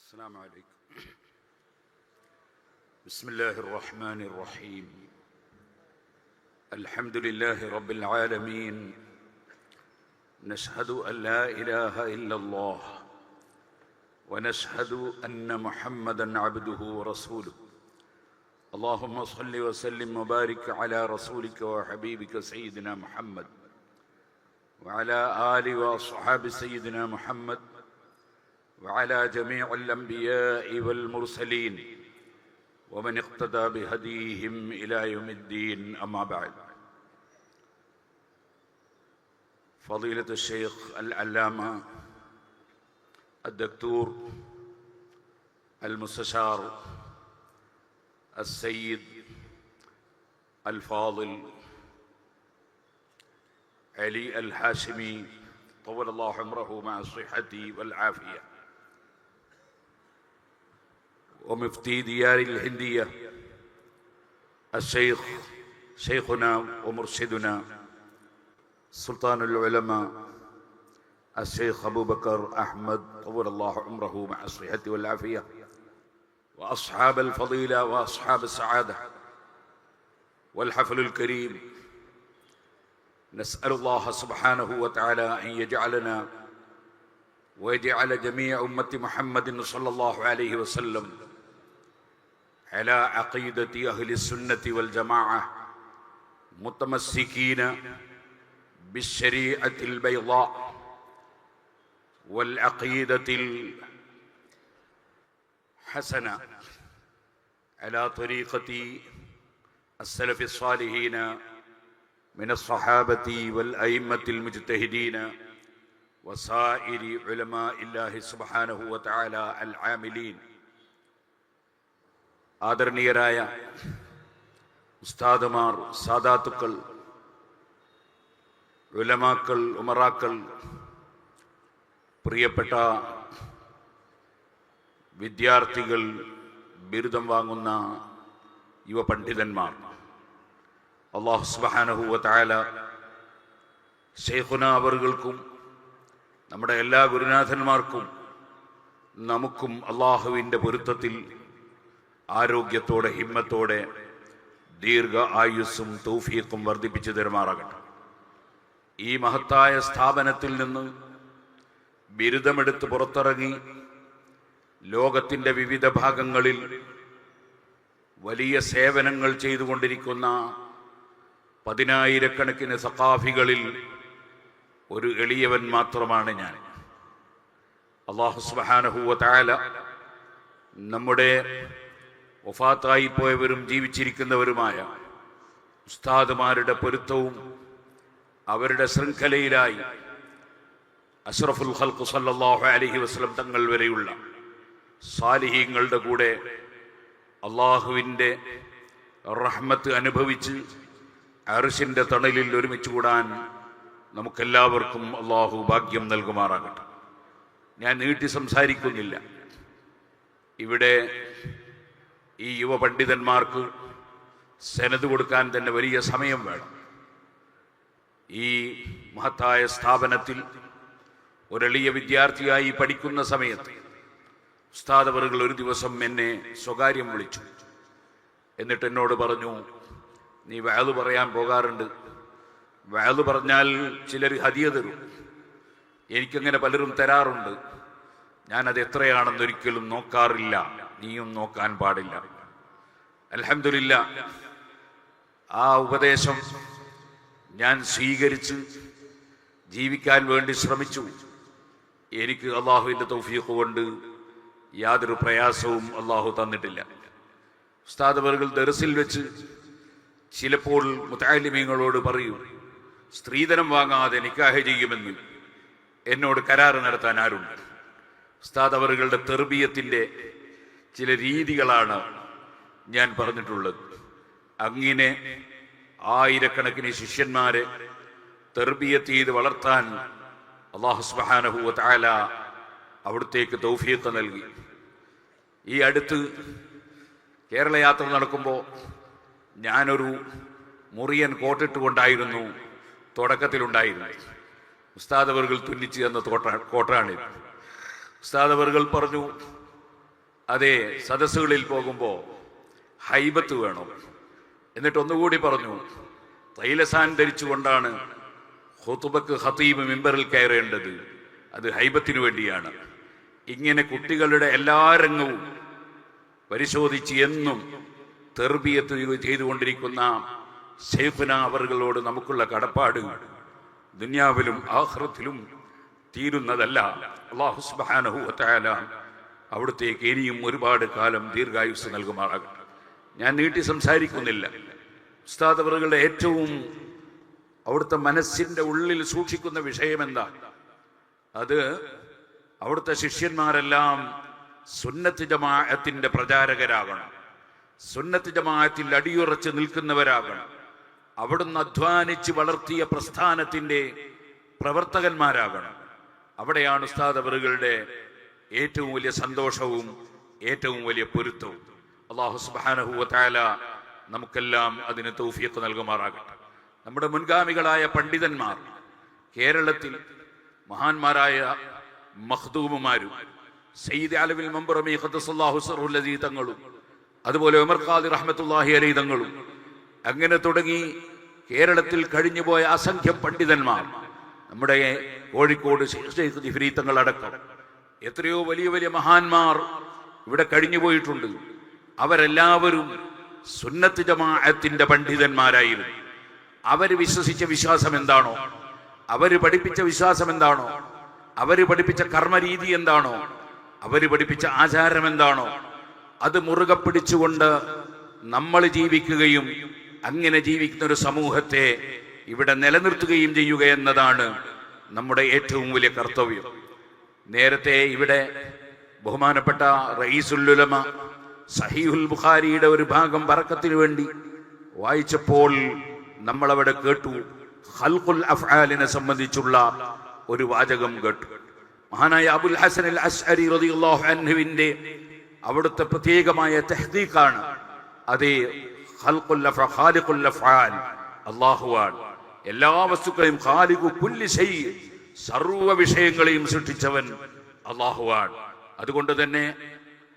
السلام عليكم. بسم الله الرحمن الرحيم. الحمد لله رب العالمين. نشهد أن لا إله إلا الله ونشهد أن محمدًا عبده ورسوله. اللهم صل وسلم وبارك على رسولك وحبيبك سيدنا محمد وعلى آل وأصحاب سيدنا محمد وعلى جميع الأنبياء والمرسلين ومن اقتدى بهديهم إلى يوم الدين. أما بعد، فضيلة الشيخ العلامة الدكتور المستشار السيد الفاضل علي الهاشمي طول الله عمره مع الصحة والعافية، ومفتي ديار الهندية الشيخ شيخنا ومرشدنا سلطان العلماء الشيخ أبو بكر أحمد طول الله عمره مع الصحة والعافية، وأصحاب الفضيلة وأصحاب السعادة والحفل الكريم، نسأل الله سبحانه وتعالى أن يجعلنا ويجعل جميع أمة محمد صلى الله عليه وسلم على عقيدة أهل السنة والجماعة متمسكين بالشريعة البيضاء والعقيدة الحسنة على طريقة السلف الصالحين من الصحابة والأئمة المجتهدين وسائر علماء الله سبحانه وتعالى العاملين. ആദരണീയരായ ഉസ്താദുമാർ, സാദാത്തുക്കൾ, ഉലമാക്കൾ, ഉമറാക്കൾ, പ്രിയപ്പെട്ട വിദ്യാർത്ഥികൾ, ബിരുദം വാങ്ങുന്ന യുവ പണ്ഡിതന്മാർ, അല്ലാഹു സുബ്ഹാനഹു വ തആല ശൈഖുനാ അവർകൾക്കും നമ്മുടെ എല്ലാ ഗുരുനാഥന്മാർക്കും നമുക്കും അള്ളാഹുവിൻ്റെ പൊരുത്തത്തിൽ ആരോഗ്യത്തോടെ ഹിമ്മത്തോടെ ദീർഘ ആയുസ്സും തൗഫീഖും വർദ്ധിപ്പിച്ചു തരുമാറാകട്ടെ. ഈ മഹത്തായ സ്ഥാപനത്തിൽ നിന്ന് ബിരുദമെടുത്ത് പുറത്തിറങ്ങി ലോകത്തിൻ്റെ വിവിധ ഭാഗങ്ങളിൽ വലിയ സേവനങ്ങൾ ചെയ്തുകൊണ്ടിരിക്കുന്ന പതിനായിരക്കണക്കിന് സഖാഫികളിൽ ഒരു എളിയവൻ മാത്രമാണ് ഞാൻ. അല്ലാഹു സുബ്ഹാനഹു വ തആല നമ്മുടെ വഫാത്തായി പോയവരും ജീവിച്ചിരിക്കുന്നവരുമായ ഉസ്താദുമാരുടെ പൊരുത്തവും അവരുടെ ശൃംഖലയിലായി അഷ്റഫുൽ ഖൽഖ് സല്ലല്ലാഹു അലൈഹി വസല്ലം തങ്ങൾ വരെയുള്ള സാലിഹീങ്ങളുടെ കൂടെ അള്ളാഹുവിൻ്റെ റഹ്മത്ത് അനുഭവിച്ച് അർശിൻ്റെ തണലിൽ ഒരുമിച്ച് കൂടാൻ നമുക്കെല്ലാവർക്കും അള്ളാഹു ഭാഗ്യം നൽകുമാറാകട്ടെ. ഞാൻ നീട്ടി സംസാരിക്കുന്നില്ല. ഇവിടെ ഈ യുവ പണ്ഡിതന്മാർക്ക് സനദ് കൊടുക്കാൻ തന്നെ വലിയ സമയം വേണം. ഈ മഹത്തായ സ്ഥാപനത്തിൽ ഒരെളിയ വിദ്യാർത്ഥിയായി പഠിക്കുന്ന സമയത്ത് ഉസ്താദ് അവറുകൾ ഒരു ദിവസം എന്നെ സ്വകാര്യം വിളിച്ചു. എന്നിട്ട് എന്നോട് പറഞ്ഞു, നീ വഅദ് പറയാൻ പോകാറുണ്ട്, വഅദ് പറഞ്ഞാൽ ചിലർ ഹദിയ തരും, എനിക്കങ്ങനെ പലരും തരാറുണ്ട്, ഞാനത് എത്രയാണെന്നൊരിക്കലും നോക്കാറില്ല, നീയും നോക്കാൻ പാടില്ല. അൽഹംദുലില്ലാ, ആ ഉപദേശം ഞാൻ സ്വീകരിച്ച് ജീവിക്കാൻ വേണ്ടി ശ്രമിച്ചു. എനിക്ക് അള്ളാഹുവിൻ്റെ തൗഫീഖ് കൊണ്ട് യാതൊരു പ്രയാസവും അള്ളാഹു തന്നിട്ടില്ല. ഉസ്താദ് അവറുകൾ ദർസിൽ വെച്ച് ചിലപ്പോൾ മുതഅല്ലിമീങ്ങളോട് പറയും, സ്ത്രീധനം വാങ്ങാതെ നിക്കാഹ് ചെയ്യുമെന്ന് എന്നോട് കരാറ് നടത്താൻ ആരുണ്ട്? ഉസ്താദ് അവറുകളുടെ തെർബിയത്തിൻ്റെ ചില രീതികളാണ് ഞാൻ പറഞ്ഞിട്ടുള്ളത്. അങ്ങനെ ആയിരക്കണക്കിന് ശിഷ്യന്മാരെ തെർബിയത്ത് ചെയ്ത് വളർത്താൻ അല്ലാഹു സുബ്ഹാനഹു വ തആല അവിടുത്തേക്ക് തൗഫീഖ് നൽകി. ഈ അടുത്ത് കേരള യാത്ര നടക്കുമ്പോൾ ഞാനൊരു മുറിയൻ കോട്ടിട്ടുകൊണ്ടായിരുന്നു തുടക്കത്തിലുണ്ടായിരുന്നത്. ഉസ്താദ് അവറുകൾ തുന്നിച്ച് തന്ന കോട്ടാണിത്. ഉസ്താദ് അവറുകൾ പറഞ്ഞു, അതെ, സദസ്സുകളിൽ പോകുമ്പോൾ ഹൈബത്ത് വേണം. എന്നിട്ട് ഒന്നുകൂടി പറഞ്ഞു, തൈലസാൻ ധരിച്ചുകൊണ്ടാണ് ഖുതുബക്ക് ഖതീബ് മിമ്പറിൽ കയറേണ്ടത്. അത് ഹൈബത്തിനു വേണ്ടിയാണ്. ഇങ്ങനെ കുട്ടികളുടെ എല്ലാ രംഗവും പരിശോധിച്ച് എന്നും തെർബിയത്ത് ചെയ്തുകൊണ്ടിരിക്കുന്ന ശൈഖുന അവറുകളോട് നമുക്കുള്ള കടപ്പാട് ദുനിയാവിലും ആഖിറത്തിലും തീരുന്നതല്ല. അല്ലാഹു സുബ്ഹാനഹു വ തആല അവിടുത്തേക്ക് ഇനിയും ഒരുപാട് കാലം ദീർഘായുസ് നൽകുമാറാകട്ടെ. ഞാൻ നീട്ടി സംസാരിക്കുന്നില്ല. ഉസ്താദ് അവറുകളുടെ ഏറ്റവും അവിടുത്തെ മനസ്സിന്റെ ഉള്ളിൽ സൂക്ഷിക്കുന്ന വിഷയം എന്താ? അത് അവിടുത്തെ ശിഷ്യന്മാരെല്ലാം സുന്നത്ത് ജമാഅത്തിന്റെ പ്രചാരകരാകണം, സുന്നത്ത് ജമാഅത്തിൽ അടിയുറച്ച് നിൽക്കുന്നവരാകണം, അവിടുന്ന് അധ്വാനിച്ച് വളർത്തിയ പ്രസ്ഥാനത്തിന്റെ പ്രവർത്തകന്മാരാകണം. അവിടെയാണ് ഉസ്താദ് അവറുകളുടെ ഏറ്റവും വലിയ സന്തോഷവും ഏറ്റവും വലിയ പൊരുത്തവും. അല്ലാഹു സുബ്ഹാനഹു വ തആല നമുക്കെല്ലാം അതിന് തൗഫീഖ് നൽകുമാറാകട്ടെ. നമ്മുടെ മുൻഗാമികളായ പണ്ഡിതന്മാർ, കേരളത്തിൽ മഹാന്മാരായ മഖ്ദൂമുമാരും സയ്യിദ് അലവിൽ മംബറമി ഖദ്ദസല്ലാഹു സിർറുൽ അസീ തങ്ങളും അതുപോലെ ഉമർ ഖാദി റഹ്മത്തുള്ളാഹി അലൈഹി തങ്ങളും അങ്ങനെ തുടങ്ങി കേരളത്തിൽ കഴിഞ്ഞുപോയ അസംഖ്യം പണ്ഡിതന്മാർ, നമ്മുടെ കോഴിക്കോട് ശൈഖ് ജിഫ്രി തങ്ങളടക്കം എത്രയോ വലിയ വലിയ മഹാന്മാർ ഇവിടെ കഴിഞ്ഞുപോയിട്ടുണ്ട്. അവരെല്ലാവരും സുന്നത്ത് ജമാഅത്തിന്റെ പണ്ഡിതന്മാരായിരുന്നു. അവർ വിശ്വസിച്ച വിശ്വാസം എന്താണോ, അവർ പഠിപ്പിച്ച വിശ്വാസം എന്താണോ, അവർ പഠിപ്പിച്ച കർമ്മരീതി എന്താണോ, അവർ പഠിപ്പിച്ച ആചാരം എന്താണോ, അത് മുറുകെ പിടിച്ചുകൊണ്ട് നമ്മൾ ജീവിക്കുകയും അങ്ങനെ ജീവിക്കുന്ന ഒരു സമൂഹത്തെ ഇവിടെ നിലനിർത്തുകയും ചെയ്യുക എന്നതാണ് നമ്മുടെ ഏറ്റവും വലിയ കർത്തവ്യം. നേരത്തെ ഇവിടെ ബഹുമാനപ്പെട്ട റഈസുൽ ഉലമ സഹീഹുൽ ബുഖാരിയുടെ ഒരു ഭാഗം ബറക്കത്തിന് വേണ്ടി വായിച്ചപ്പോൾ നമ്മളവിടെ കേട്ടു, ഖൽഖുൽ അഫ്ആലിനെ സംബന്ധിച്ചുള്ള ഒരു വാചകം കേട്ടു. മഹാനായ അബുൽ ഹസൻ അൽ അശ്അരി റളിയല്ലാഹു അൻഹുവിന്റെ അവിടുത്തെ പ്രത്യേകമായ തഹ്ദീഖാണ്. അതേ, ഖാലിഖുൽ അഫ്ആൽ അല്ലാഹുവാണ്. എല്ലാ വസ്തുക്കളെയും ഖാലിഖു കുല്ലി ശൈ, സർവ്വ വിഷയങ്ങളെയും സൃഷ്ടിച്ചവൻ അല്ലാഹുവാണ്. അതുകൊണ്ട് തന്നെ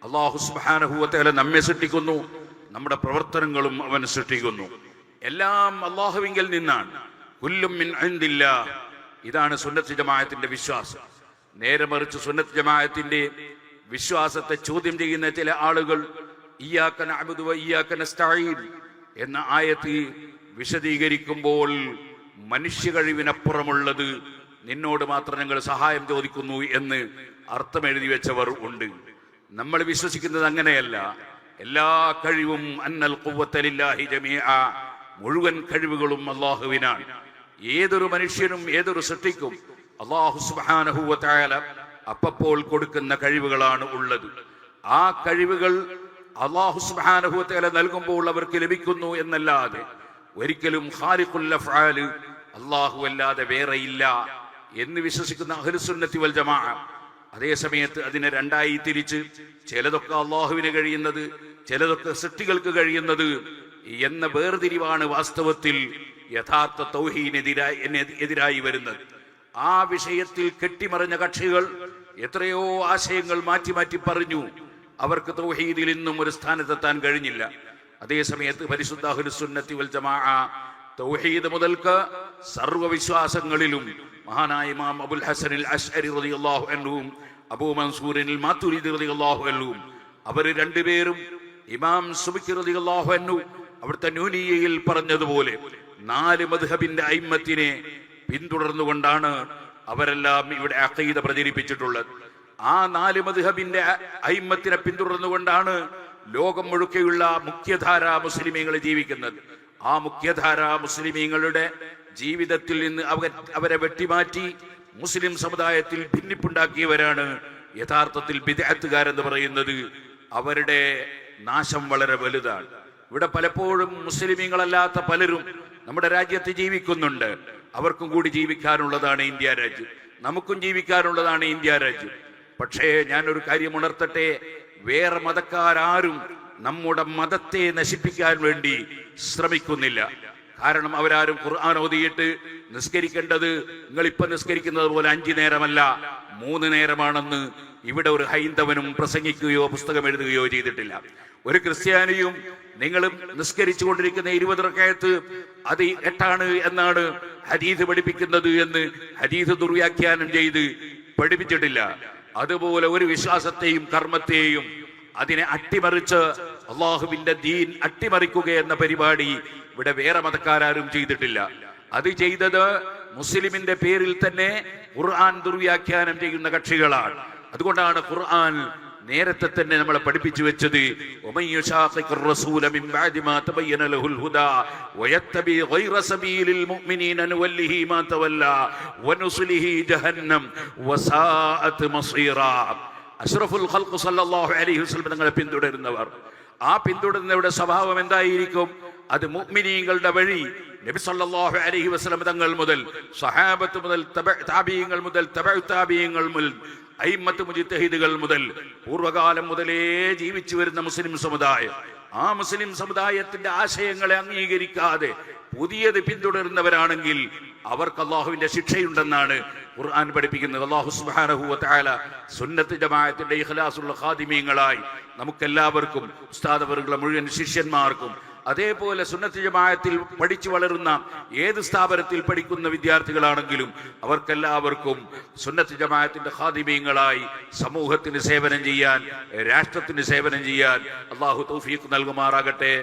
അല്ലാഹു സുബ്ഹാനഹു വ തആല നമ്മെ സൃഷ്ടിക്കുന്നു, നമ്മുടെ പ്രവർത്തനങ്ങളും അവൻ സൃഷ്ടിക്കുന്നു. എല്ലാം അല്ലാഹുവിങ്കൽ നിന്നാണ്. കുല്ലും മിൻ ഇൻദില്ലാഹ്. ഇതാണ് സുന്നത്ത് ജമാഅത്തിന്റെ വിശ്വാസം. നേരെ മറിച്ച് സുന്നത്ത് ജമാഅത്തിന്റെ വിശ്വാസത്തെ ചോദ്യം ചെയ്യുന്ന ചില ആളുകൾ ഇയ്യാക നഅ്ബുദു വ ഇയ്യാക നസ്തഈൻ എന്ന ആയത്ത് വിശദീകരിക്കുമ്പോൾ മനുഷ്യ കഴിവിനപ്പുറമുള്ളത് നിന്നോട് മാത്രം ഞങ്ങൾ സഹായം ചോദിക്കുന്നു എന്ന് അർത്ഥം എഴുതി വെച്ചവർ ഉണ്ട്. നമ്മൾ വിശ്വസിക്കുന്നത് അങ്ങനെയല്ല. എല്ലാ കഴിവും അന്നൽ ഖുവ്വത ലില്ലാഹി ജമീഅ, മുഴുവൻ കഴിവുകളും അല്ലാഹുവിനാണ്. ഏതൊരു മനുഷ്യനും ഏതൊരു സൃഷ്ടിക്കും അല്ലാഹു സുബ്ഹാനഹു വ തആല അപ്പോൾ കൊടുക്കുന്ന കഴിവുകളാണ് ഉള്ളത്. ആ കഴിവുകൾ അല്ലാഹു സുബ്ഹാനഹു വ തആല നൽകുമ്പോൾ അവർക്ക് ലഭിക്കുന്നു എന്നല്ലാതെ ഒരിക്കലും ഖാലിഖുൽ അഫ്ആൽ അല്ലാഹു അല്ലാതെ വേറെയില്ല എന്ന് വിശ്വസിക്കുന്ന അഹ്ലുസുന്നത്തി വൽ ജമാഅ. അതേ സമയത്ത് അതിനെ രണ്ടായി തിരിച്ച് ചിലതൊക്കെ അല്ലാഹുവിന് കഴിയുന്നത്, ചിലതൊക്കെ സൃഷ്ടികൾക്ക് കഴിയുന്നത് എന്ന വേർതിരിവാണ് വാസ്തവത്തിൽ യഥാർത്ഥ തൗഹീദിനെതിരായി വരുന്നത്. ആ വിഷയത്തിൽ കെട്ടിമറിഞ്ഞ കക്ഷികൾ എത്രയോ ആശയങ്ങൾ മാറ്റി മാറ്റി പറഞ്ഞു. അവർക്ക് തൗഹീദിൽ ഇന്നും ഒരു സ്ഥാനത്തെത്താൻ കഴിഞ്ഞില്ല. അതേസമയത്ത് പരിശുദ്ധ അഹ്ലുസുന്നത്തി വൽ ജമാഅ തൗഹീദ് മുതൽക്ക് സർവ്വവിശ്വാസങ്ങളിലും മഹാനായ ഇമാം അബുൽ ഹസൻ അൽ അശ്അരി റളിയല്ലാഹു അൻഹുവും അബൂ മൻസൂർ അൽ മാതുരിദി റളിയല്ലാഹു അൻഹുവും അവർ രണ്ടുപേരും ഇമാം സുബ്കി റളിയല്ലാഹു അൻഹു അവിടുത്തെ നൂനിയയിൽ പറഞ്ഞതുപോലെ 4 മദ്ഹബിന്റെ അയിമ്മത്തിനെ പിന്തുടർന്നുകൊണ്ടാണ് അവരെല്ലാം ഇവിടെ അഖീദ പ്രചരിപ്പിച്ചിട്ടുള്ളത്. ആ 4 മദ്ഹബിന്റെ അയിമ്മത്തിനെ പിന്തുടർന്നുകൊണ്ടാണ് ലോകം മുഴുക്കെയുള്ള മുഖ്യധാരാ മുസ്ലിമീങ്ങൾ ജീവിക്കുന്നത്. ആ മുഖ്യധാരാ മുസ്ലിമീങ്ങളുടെ ജീവിതത്തിൽ നിന്ന് അവരെ വെട്ടിമാറ്റി മുസ്ലിം സമുദായത്തിൽ ഭിന്നിപ്പുണ്ടാക്കിയവരാണ് യഥാർത്ഥത്തിൽ ബിദ്അത്തുകാരെന്ന് പറയുന്നത്. അവരുടെ നാശം വളരെ വലുതാണ്. ഇവിടെ പലപ്പോഴും മുസ്ലിമീങ്ങളല്ലാത്ത പലരും നമ്മുടെ രാജ്യത്ത് ജീവിക്കുന്നുണ്ട്. അവർക്കും കൂടി ജീവിക്കാനുള്ളതാണ് ഇന്ത്യ രാജ്യം, നമുക്കും ജീവിക്കാനുള്ളതാണ് ഇന്ത്യ രാജ്യം. പക്ഷേ ഞാനൊരു കാര്യം ഉണർത്തട്ടെ, വേറെ മതക്കാരും നമ്മുടെ മതത്തെ നശിപ്പിക്കാൻ വേണ്ടി ശ്രമിക്കുന്നില്ല. കാരണം അവരാരും ഖുർആൻ ഓതിയിട്ട് നിസ്കരിക്കേണ്ടത് നിങ്ങളിപ്പം നിസ്കരിക്കുന്നത് പോലെ 5 നേരമല്ല 3 നേരമാണെന്ന് ഇവിടെ ഒരു ഹൈന്ദവനും പ്രസംഗിക്കുകയോ പുസ്തകം എഴുതുകയോ ചെയ്തിട്ടില്ല. ഒരു ക്രിസ്ത്യാനിയും നിങ്ങൾ നിസ്കരിച്ചു കൊണ്ടിരിക്കുന്ന 20 റക്അത്ത് അത് 8 എന്നാണ് ഹദീസ് പഠിപ്പിക്കുന്നത് എന്ന് ഹദീസ് ദുർവ്യാഖ്യാനം ചെയ്ത് പഠിപ്പിച്ചിട്ടില്ല. അതുപോലെ ഒരു വിശ്വാസത്തെയും കർമ്മത്തെയും അതിനെ അട്ടിമറിച്ച് അള്ളാഹുവിന്റെ ദീൻ അട്ടിമറിക്കുക എന്ന പരിപാടി ഇവിടെ വേറെ മതക്കാരും ചെയ്തിട്ടില്ല. അത് ചെയ്തത് മുസ്ലിമിന്റെ പേരിൽ തന്നെ ഖുർആൻ ദുർവ്യാഖ്യാനം ചെയ്യുന്ന കക്ഷികളാണ്. അതുകൊണ്ടാണ് ഖുർആൻ നേരത്തെ തന്നെ നമ്മളെ പഠിപ്പിച്ചു വെച്ചത് അഷ്റഫുൽ ഖൽഖ് സല്ലല്ലാഹു അലൈഹി വസല്ലം തങ്ങളെ പിന്തുടരുന്നവർ, ആ പിന്തുടരുന്നവരുടെ സ്വഭാവം എന്തായിരിക്കും? അത് മുഅ്മിനീങ്ങളുടെ വഴി നബി സല്ലല്ലാഹു അലൈഹി വസല്ലം തങ്ങൾ മുതൽ സ്വഹാബത്ത് മുതൽ താബിഈങ്ങൾ മുതൽ തബഉ താബിഈങ്ങൾ മുതൽ അയിമ്മത്ത് മുജ്തഹിദുകൾ മുതൽ പൂർവകാലം മുതലേ ജീവിച്ചു വരുന്ന മുസ്ലിം സമുദായം, ആ മുസ്ലിം സമുദായത്തിന്റെ ആശയങ്ങളെ അംഗീകരിക്കാതെ പുതിയത് പിന്തുടരുന്നവരാണെങ്കിൽ അവർക്ക് അള്ളാഹുവിന്റെ ശിക്ഷയുണ്ടെന്നാണ് ഖുർആൻ പഠിപ്പിക്കുന്നത്. അല്ലാഹു സുബ്ഹാനഹു വ തആല സുന്നത്ത് ജമാഅത്തിന്റെ ഇഖ്ലാസുള്ള ഖാദിമീങ്ങളായി നമുക്കെല്ലാവർക്കും ഉസ്താദ് അവരുടെ മുഴുവൻ ശിഷ്യന്മാർക്കും അതേപോലെ സുന്നത്ത് ജമാഅത്തിൽ പഠിച്ചു വളരുന്ന ഏത് സ്ഥാപനത്തിൽ പഠിക്കുന്ന വിദ്യാർത്ഥികളാണെങ്കിലും അവർക്കെല്ലാവർക്കും സുന്നത്ത് ജമാഅത്തിന്റെ ഖാദിമീങ്ങളായി സമൂഹത്തിന് സേവനം ചെയ്യാൻ, രാഷ്ട്രത്തിന് സേവനം ചെയ്യാൻ അല്ലാഹു തൗഫീഖ് നൽകുമാറാകട്ടെ.